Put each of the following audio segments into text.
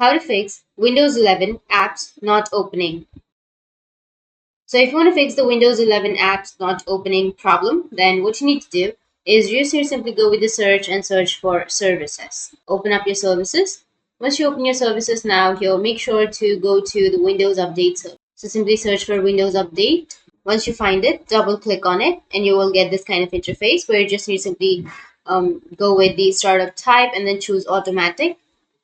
How to fix Windows 11 apps not opening. So if you want to fix the Windows 11 apps not opening problem, then what you need to do is you just need to simply go with the search and search for services. Open up your services. Once you open your services now here, make sure to go to the Windows Update service. So simply search for Windows Update. Once you find it, double click on it and you will get this kind of interface where you just need to simply go with the startup type and then choose automatic.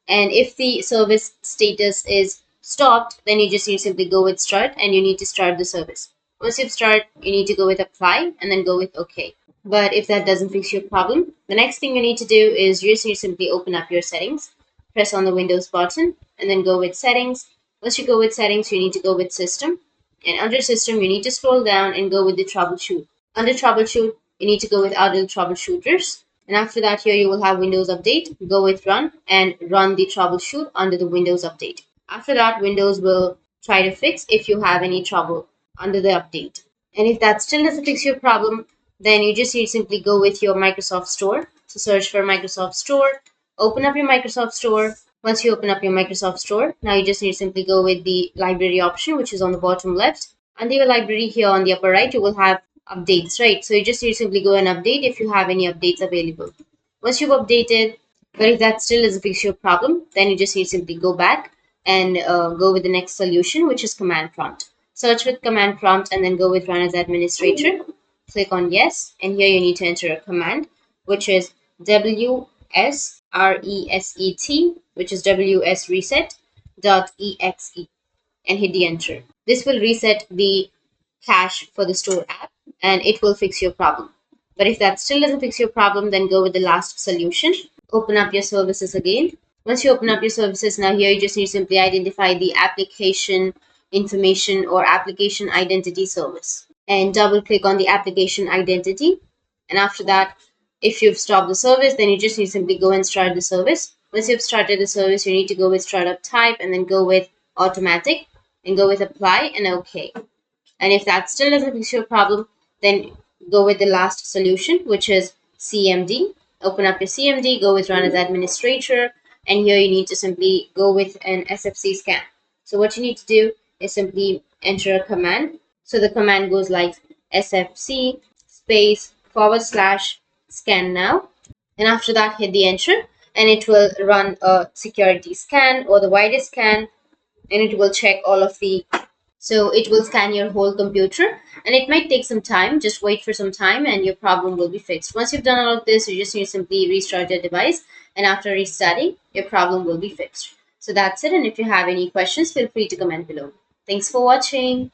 And if the service status is stopped, then you just need to simply go with start and you need to start the service. Once you've started, you need to go with apply and then go with OK. But if that doesn't fix your problem, the next thing you need to do is you just need to simply open up your settings, press on the Windows button, and then go with settings. Once you go with settings, you need to go with system. And under system, you need to scroll down and go with the troubleshoot. Under troubleshoot, you need to go with adult troubleshooters. And after that, here you will have Windows Update. Go with Run and run the troubleshoot under the Windows Update. After that, Windows will try to fix if you have any trouble under the update. And if that still doesn't fix your problem, then you just need to simply go with your Microsoft Store. So search for Microsoft Store, open up your Microsoft Store. Once you open up your Microsoft Store, now you just need to simply go with the library option, which is on the bottom left. Under your library here on the upper right, you will have updates, right? So you just need to simply go and update if you have any updates available. Once you've updated, but if that still doesn't fix your problem, then you just need to simply go back and go with the next solution, which is command prompt. Search with command prompt and then go with run as administrator. Click on yes, and here you need to enter a command, which is wsreset, which is wsreset.exe, and hit the enter. This will reset the cache for the store app and it will fix your problem. But if that still doesn't fix your problem, then go with the last solution. Open up your services again. Once you open up your services, now here you just need to simply identify the application information or application identity service and double click on the application identity. And after that, if you've stopped the service, then you just need to simply go and start the service. Once you've started the service, you need to go with startup type and then go with automatic and go with apply and OK. And if that still doesn't fix your problem, then go with the last solution, which is CMD. Open up your CMD, go with run as administrator, and here you need to simply go with an SFC scan. So what you need to do is simply enter a command. So the command goes like SFC space / scan now. And after that, hit the enter and it will run a security scan or the widest scan, and it will check all of the. So it will scan your whole computer and it might take some time. Just wait for some time and your problem will be fixed. Once you've done all of this, you just need to simply restart your device, and after restarting, your problem will be fixed. So that's it, and if you have any questions, feel free to comment below. Thanks for watching.